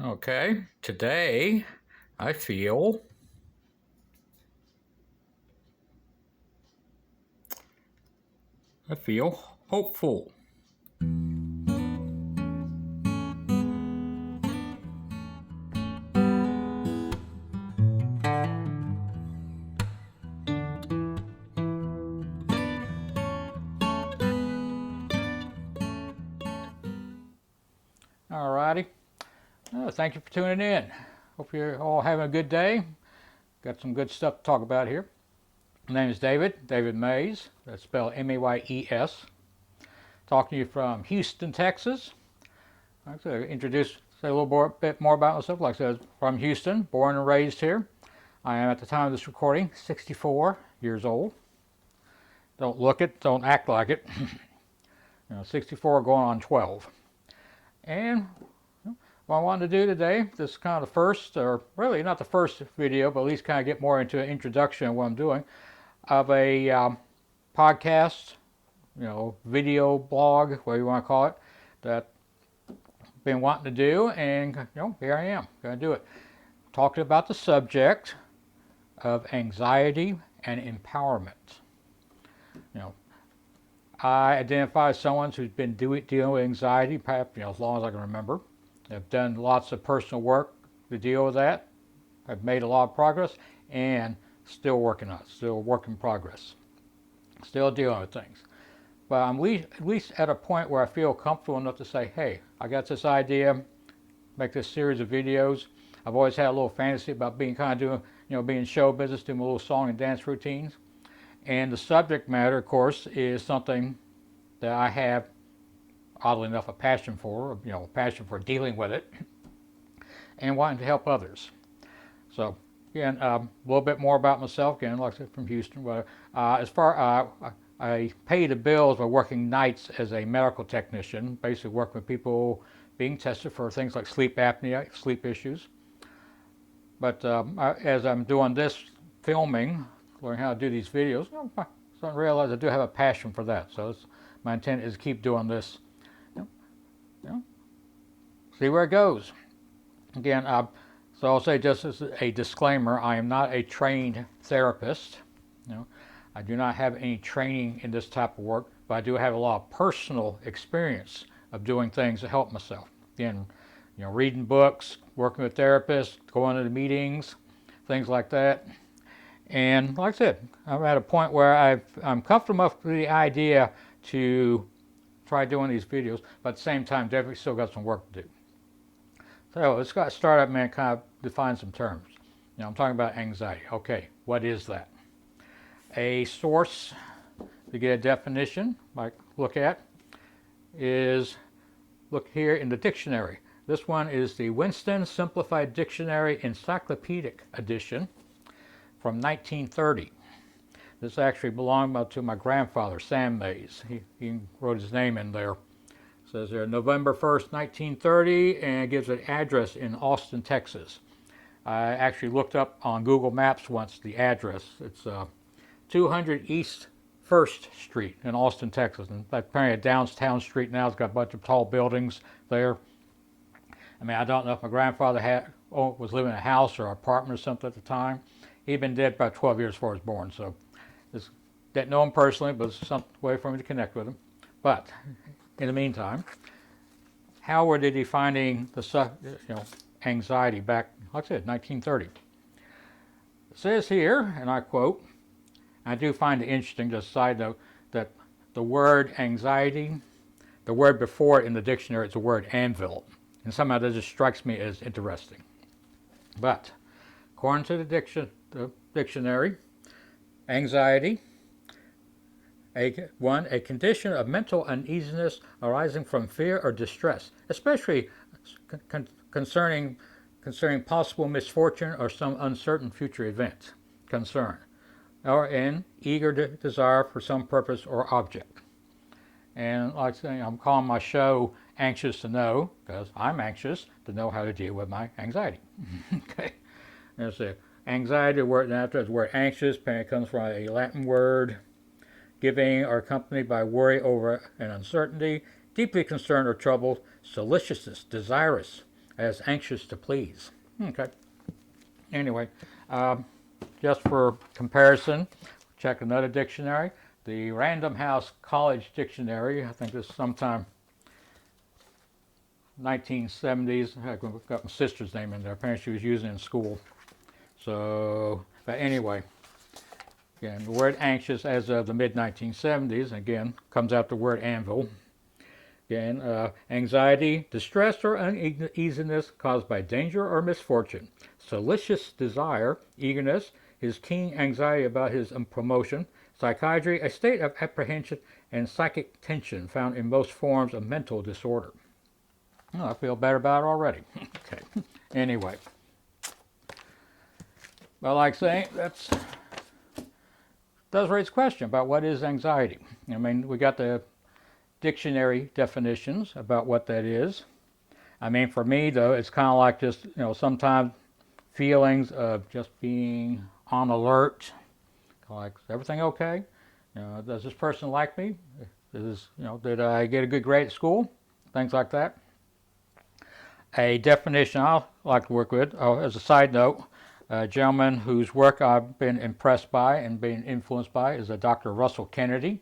Okay, today I feel I feel hopeful. Alrighty. Thank you for tuning in. Hope you're all having a good day. Got some good stuff to talk about here. My name is David Mays. That's spelled Mayes. Talking to you from Houston, Texas. I'd like to say a bit more about myself. Like I said, from Houston, born and raised here. I am, at the time of this recording, 64 years old. Don't look it, don't act like it. 64 going on 12. And what I wanted to do today, this is kind of the first, or really not the first video, but at least kind of get more into an introduction of what I'm doing, of a podcast, video blog, whatever you want to call it, that I've been wanting to do, and here I am, going to do it. Talking about the subject of anxiety and empowerment. I identify as someone who's been dealing with anxiety, perhaps as long as I can remember. I've done lots of personal work to deal with that. I've made a lot of progress, and still working on it, still work in progress, still dealing with things. But I'm at least at a point where I feel comfortable enough to say, hey, I got this idea, make this series of videos. I've always had a little fantasy about being being show business, doing a little song and dance routines. And the subject matter, of course, is something that I have, oddly enough, a passion for, a passion for dealing with it and wanting to help others. So, again, a little bit more about myself, again, like I said, from Houston. But I pay the bills by working nights as a medical technician, basically working with people being tested for things like sleep apnea, sleep issues. But as I'm doing this filming, learning how to do these videos, I realize I do have a passion for that. So my intent is to keep doing this, see where it goes. Again, so I'll say, just as a disclaimer, I am not a trained therapist. I do not have any training in this type of work, but I do have a lot of personal experience of doing things to help myself. Again, reading books, working with therapists, going to the meetings, things like that. And like I said, I'm at a point where I'm comfortable enough with the idea to try doing these videos, but at the same time, definitely still got some work to do. So let's start up, man, kind of define some terms. I'm talking about anxiety. Okay, what is that? A source to get a definition, like look here in the dictionary. This one is the Winston Simplified Dictionary Encyclopedic Edition from 1930. This actually belonged to my grandfather, Sam Mays. He wrote his name in there. It says there, November 1st, 1930, and it gives an address in Austin, Texas. I actually looked up on Google Maps once the address. It's 200 East 1st Street in Austin, Texas. And apparently a downtown street now. It's got a bunch of tall buildings there. I mean, I don't know if my grandfather was living in a house or apartment or something at the time. He'd been dead about 12 years before I was born, so didn't know him personally, but it's some way for me to connect with him. But in the meantime, how were they defining the anxiety back, like I said, 1930? It says here, and I quote, I do find it interesting, just a side note, that the word anxiety, the word before it in the dictionary is the word anvil. And somehow that just strikes me as interesting. But according to the dictionary, anxiety, a condition of mental uneasiness arising from fear or distress, especially concerning possible misfortune or some uncertain future event. Concern, or an eager desire for some purpose or object. And like I say, I'm calling my show Anxious to Know, because I'm anxious to know how to deal with my anxiety. Okay. There's the anxiety word, after the word anxious, apparently comes from a Latin word, giving or accompanied by worry over an uncertainty, deeply concerned or troubled, solicitous, desirous, as anxious to please. Okay. Anyway, just for comparison, check another dictionary. The Random House College Dictionary, I think this is sometime 1970s. I've got my sister's name in there. Apparently she was using it in school. So, but anyway, again, the word anxious as of the mid-1970s, again, comes out the word anvil. Again, anxiety, distress, or uneasiness caused by danger or misfortune. Solicitous desire, eagerness, his keen anxiety about his promotion. Psychiatry, a state of apprehension and psychic tension found in most forms of mental disorder. Oh, I feel better about it already. Okay. Anyway. But like saying, that does raise a question about what is anxiety. I mean, we got the dictionary definitions about what that is. I mean, for me, though, it's kind of like just, sometimes feelings of just being on alert. Like, is everything okay? Does this person like me? Did I get a good grade at school? Things like that. A definition I like to work with, as a side note, a gentleman whose work I've been impressed by and been influenced by is a Dr. Russell Kennedy.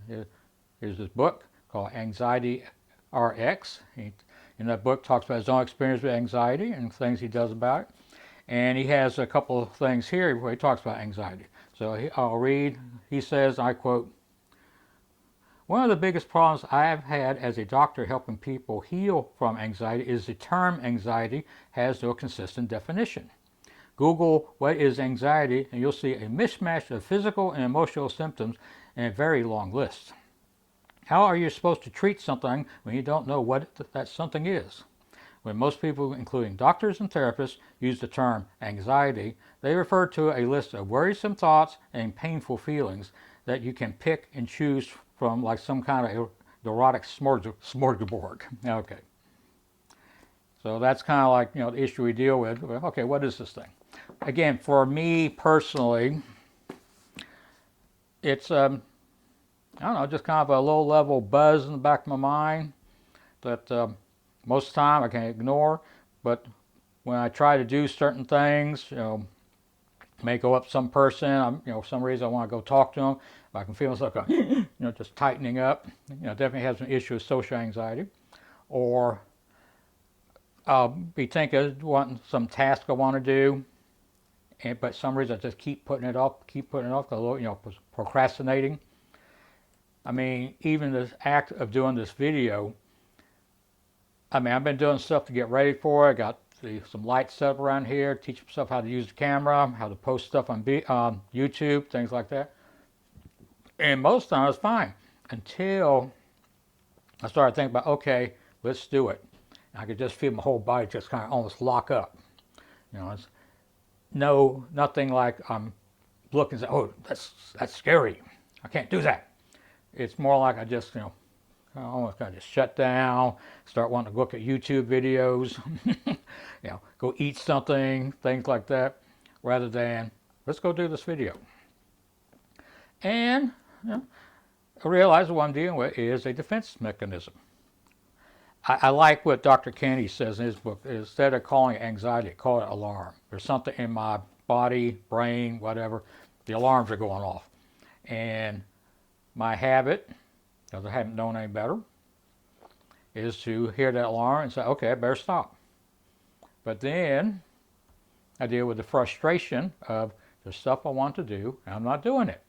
Here's his book called Anxiety RX. In that book talks about his own experience with anxiety and things he does about it. And he has a couple of things here where he talks about anxiety. So I'll read. He says, I quote, "One of the biggest problems I have had as a doctor helping people heal from anxiety is the term anxiety has no consistent definition. Google what is anxiety and you'll see a mishmash of physical and emotional symptoms and a very long list. How are you supposed to treat something when you don't know what that something is? When most people, including doctors and therapists, use the term anxiety, they refer to a list of worrisome thoughts and painful feelings that you can pick and choose from like some kind of neurotic smorgasbord." Okay. So that's kind of like, the issue we deal with. Okay, what is this thing? Again, for me personally, it's, I don't know, just kind of a low-level buzz in the back of my mind that most of the time I can ignore, but when I try to do certain things, may go up to some person, for some reason I want to go talk to them, I can feel myself going, just tightening up. Definitely has an issue with social anxiety. Or I'll be thinking, wanting some task I want to do, but some reason I just keep putting it off, procrastinating. I mean, even this act of doing this video, I've been doing stuff to get ready for it. I got some lights set up around here, teach myself how to use the camera, how to post stuff on YouTube, things like that. And most of the time it's fine until I started thinking about, okay, let's do it. And I could just feel my whole body just kind of almost lock up. It's nothing like I'm looking and say, oh, that's scary. I can't do that. It's more like I just, I almost kind of just shut down, start wanting to look at YouTube videos, go eat something, things like that, rather than let's go do this video. And I realize what I'm dealing with is a defense mechanism. I like what Dr. Kennedy says in his book. Instead of calling it anxiety, call it alarm. There's something in my body, brain, whatever, the alarms are going off. And my habit, because I haven't known any better, is to hear that alarm and say, okay, I better stop. But then I deal with the frustration of the stuff I want to do, and I'm not doing it.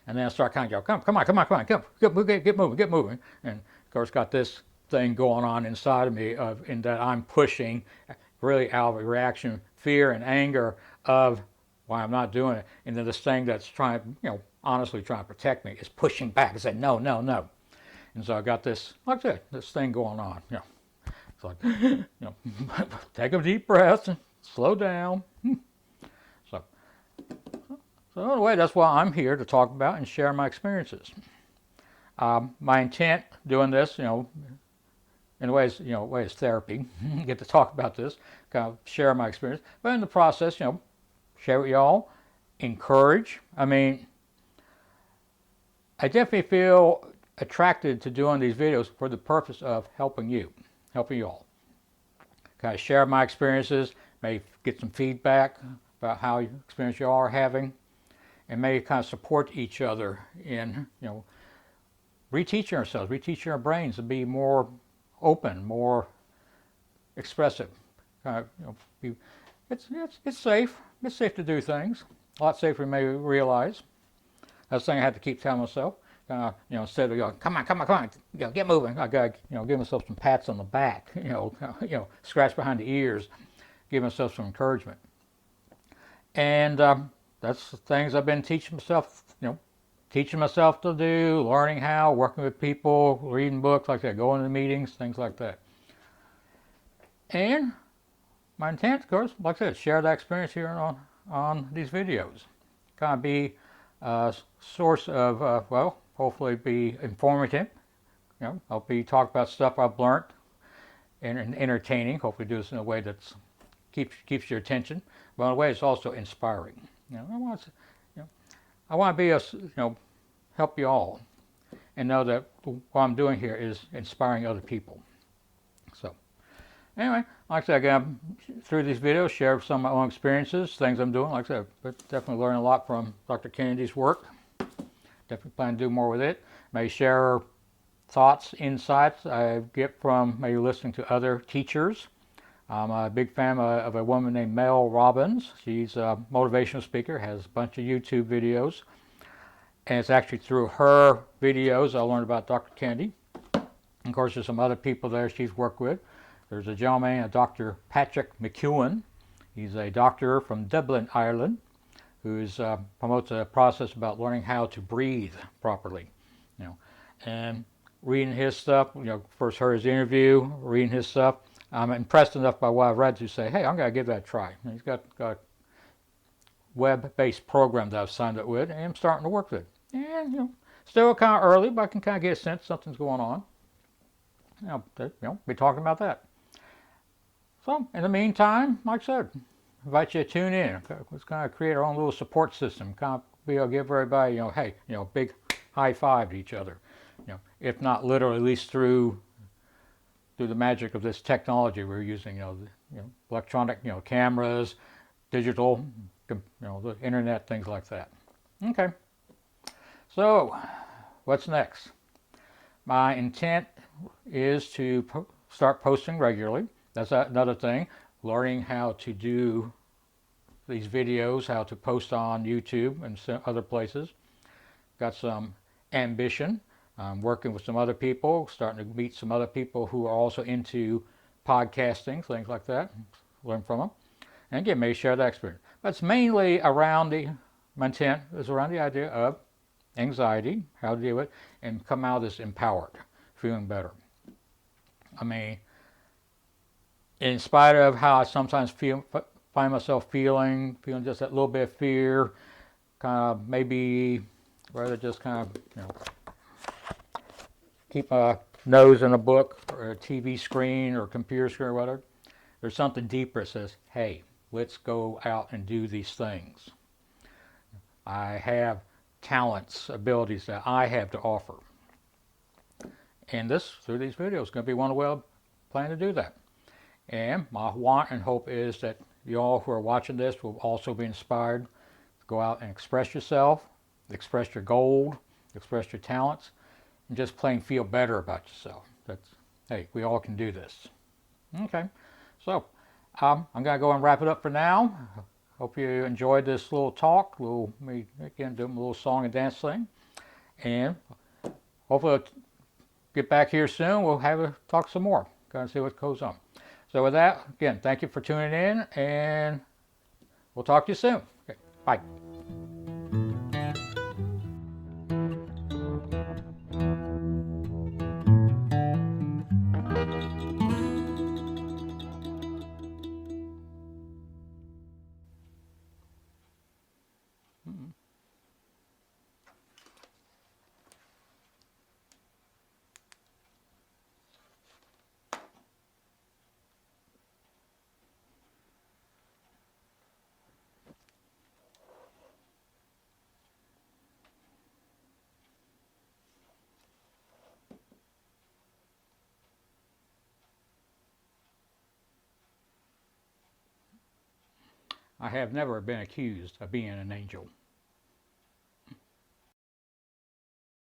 And then I start kind of go, come on, get moving. And of course, got this thing going on inside of me in that I'm pushing, really out of a reaction, fear and anger of why I'm not doing it. And then this thing that's trying, honestly trying to protect me is pushing back and saying, no. And so I got this, like I said, this thing going on. It's like, take a deep breath and slow down. So anyway, that's why I'm here to talk about and share my experiences. My intent doing this, in a way, is therapy. Get to talk about this, kind of share my experience. But in the process, share with y'all, encourage. I definitely feel attracted to doing these videos for the purpose of helping you all. kind of share my experiences, maybe get some feedback about how experience you all are having, and maybe kind of support each other in, reteaching ourselves, reteaching our brains to be more open, more expressive. It's safe. It's safe to do things. A lot safer than you may realize. That's the thing I had to keep telling myself. Instead of going, come on, get moving. I got, give myself some pats on the back. Scratch behind the ears, give myself some encouragement. And that's the things I've been teaching myself to do, learning how, working with people, reading books like that, going to meetings, things like that. And my intent, of course, like I said, share that experience here on these videos. Kind of be a source of, hopefully be informative. I'll be talking about stuff I've learned and entertaining. Hopefully do this in a way that keeps your attention. But in a way it's also inspiring. I want to be help you all and know that what I'm doing here is inspiring other people. So anyway, like I said, again, through these videos, share some of my own experiences, things I'm doing. Like I said, but definitely learning a lot from Dr. Kennedy's work. Definitely plan to do more with it. May share thoughts, insights I get from maybe listening to other teachers. I'm a big fan of a woman named Mel Robbins. She's a motivational speaker, has a bunch of YouTube videos. And it's actually through her videos I learned about Dr. Kennedy. And of course, there's some other people there she's worked with. There's a gentleman, Dr. Patrick McEwen. He's a doctor from Dublin, Ireland, who promotes a process about learning how to breathe properly. And reading his stuff, first heard his interview, reading his stuff, I'm impressed enough by what I've read to say, hey, I'm going to give that a try. And he's got a web-based program that I've signed up with, and I'm starting to work with it. And, still kind of early, but I can kind of get a sense something's going on. Be talking about that. So, in the meantime, like I said, invite you to tune in. Let's kind of create our own little support system. Kind of be able to give everybody, hey, big high five to each other. If not literally, at least through the magic of this technology we're using, electronic, cameras, digital, the internet, things like that. Okay. So, what's next? My intent is to start posting regularly. That's another thing. Learning how to do these videos, how to post on YouTube and other places. Got some ambition. I'm working with some other people, starting to meet some other people who are also into podcasting, things like that. Learn from them. And again, maybe share that experience. But it's mainly around my intent is around the idea of anxiety, how to deal with it, and come out of this empowered, feeling better. I mean, in spite of how I sometimes find myself feeling just that little bit of fear, kind of maybe rather just kind of, keep my nose in a book or a TV screen or computer screen or whatever. There's something deeper that says, hey, let's go out and do these things. I have talents, abilities that I have to offer. And through these videos, is going to be one way I plan to do that. And my want and hope is that you all who are watching this will also be inspired to go out and express yourself, express your gold, express your talents, and just plain feel better about yourself. Hey, we all can do this. Okay, so I'm going to go and wrap it up for now. Hope you enjoyed this little talk. We'll again do a little song and dance thing. And hopefully I'll get back here soon. We'll talk some more. Go and see what goes on. So with that, again, thank you for tuning in, and we'll talk to you soon. Okay, bye. I have never been accused of being an angel.